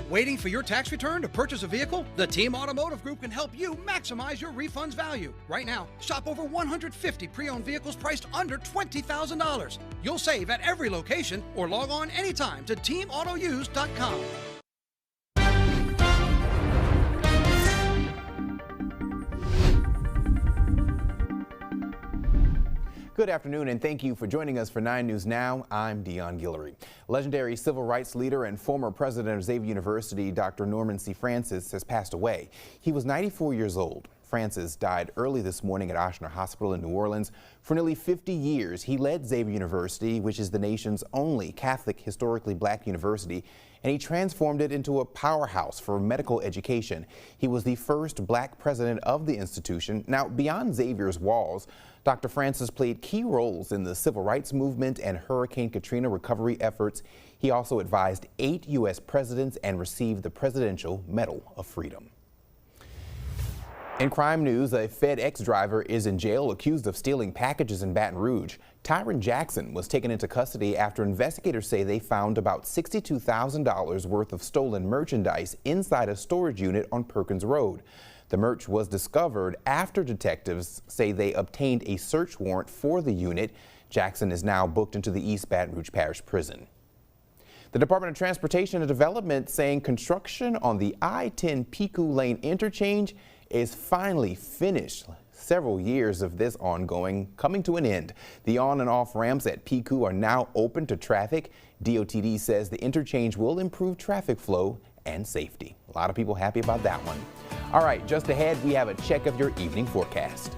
Waiting for your tax return to purchase a vehicle? The Team Automotive Group can help you maximize your refund's value. Right now, shop over 150 pre-owned vehicles priced under $20,000. You'll save at every location or log on anytime to teamautouse.com. Good afternoon, and thank you for joining us for 9 News Now. I'm Dion Guillory. Legendary civil rights leader and former president of Xavier University, Dr. Norman C. Francis, has passed away. He was 94 years old. Francis died early this morning at Ochsner Hospital in New Orleans. For nearly 50 years, he led Xavier University, which is the nation's only Catholic historically black university, and he transformed it into a powerhouse for medical education. He was the first black president of the institution. Now, beyond Xavier's walls, Dr. Francis played key roles in the civil rights movement and Hurricane Katrina recovery efforts. He also advised 8 U.S. presidents and received the Presidential Medal of Freedom. In crime news, a FedEx driver is in jail accused of stealing packages in Baton Rouge. Tyron Jackson was taken into custody after investigators say they found about $62,000 worth of stolen merchandise inside a storage unit on Perkins Road. The merch was discovered after detectives say they obtained a search warrant for the unit. Jackson is now booked into the East Baton Rouge Parish Prison. The Department of Transportation and Development saying construction on the I-10 Piku Lane interchange is finally finished. Several years of this ongoing coming to an end. The on and off ramps at Piku are now open to traffic. DOTD says the interchange will improve traffic flow and safety. A lot of people happy about that one. All right, just ahead, we have a check of your evening forecast.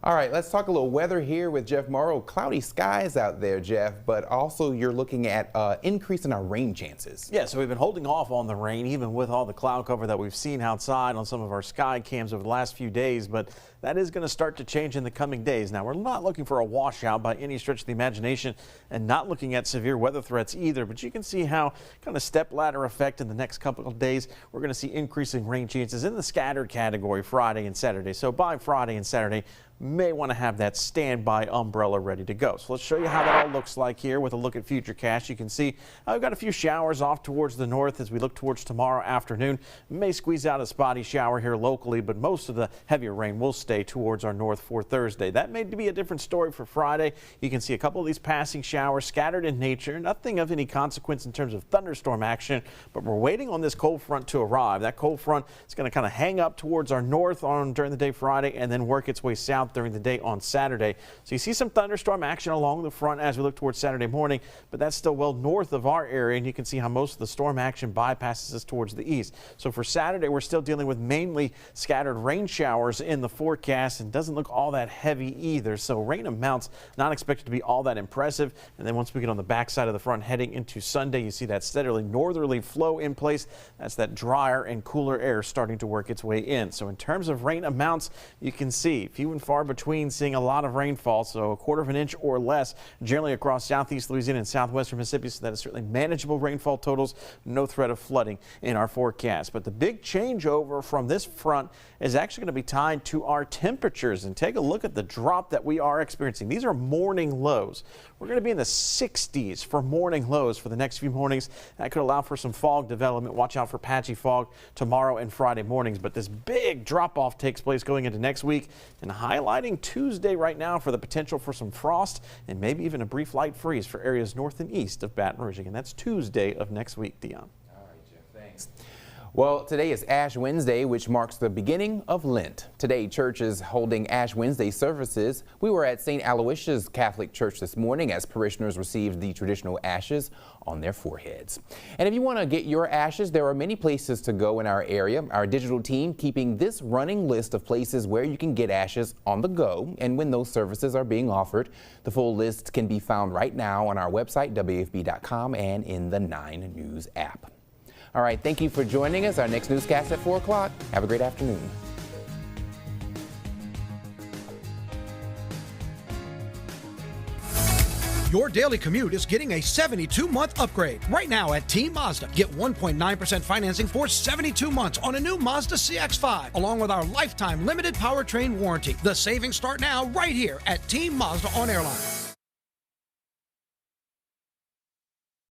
All right, let's talk a little weather here with Jeff Morrow. Cloudy skies out there, Jeff, but also you're looking at increase in our rain chances. Yeah, so we've been holding off on the rain, even with all the cloud cover that we've seen outside on some of our sky cams over the last few days, but that is going to start to change in the coming days. Now, we're not looking for a washout by any stretch of the imagination and not looking at severe weather threats either, but you can see how kind of step ladder effect in the next couple of days. We're going to see increasing rain chances in the scattered category Friday and Saturday. So by Friday and Saturday, may want to have that standby umbrella ready to go. So let's show you how that all looks like here with a look at futurecast. You can see we've got a few showers off towards the north as we look towards tomorrow afternoon. May squeeze out a spotty shower here locally, but most of the heavier rain will stay towards our north for Thursday. That may be a different story for Friday. You can see a couple of these passing showers scattered in nature. Nothing of any consequence in terms of thunderstorm action, but we're waiting on this cold front to arrive. That cold front is going to kind of hang up towards our north during the day Friday and then work its way south during the day on Saturday. So you see some thunderstorm action along the front as we look towards Saturday morning, but that's still well north of our area, and you can see how most of the storm action bypasses us towards the east. So for Saturday, we're still dealing with mainly scattered rain showers in the forecast, and doesn't look all that heavy either. So rain amounts not expected to be all that impressive. And then once we get on the backside of the front heading into Sunday, you see that steadily northerly flow in place. That's that drier and cooler air starting to work its way in. So in terms of rain amounts, you can see few and far between seeing a lot of rainfall, so 1/4 of an inch or less generally across southeast Louisiana and southwestern Mississippi, so that is certainly manageable rainfall totals. No threat of flooding in our forecast. But the big changeover from this front is actually going to be tied to our temperatures, and take a look at the drop that we are experiencing. These are morning lows. We're going to be in the 60s for morning lows for the next few mornings. That could allow for some fog development. Watch out for patchy fog tomorrow and Friday mornings, but this big drop off takes place going into next week, and highlighting Tuesday right now for the potential for some frost and maybe even a brief light freeze for areas north and east of Baton Rouge. And that's Tuesday of next week, Dion. All right, Jeff, thanks. Well, today is Ash Wednesday, which marks the beginning of Lent. Today, church is holding Ash Wednesday services. We were at St. Aloysius Catholic Church this morning as parishioners received the traditional ashes on their foreheads. And if you want to get your ashes, there are many places to go in our area. Our digital team keeping this running list of places where you can get ashes on the go and when those services are being offered. The full list can be found right now on our website, WFB.com, and in the 9 News app. All right, thank you for joining us. Our next newscast at 4 o'clock. Have a great afternoon. Your daily commute is getting a 72-month upgrade. Right now at Team Mazda, get 1.9% financing for 72 months on a new Mazda CX-5, along with our lifetime limited powertrain warranty. The savings start now right here at Team Mazda on Airline.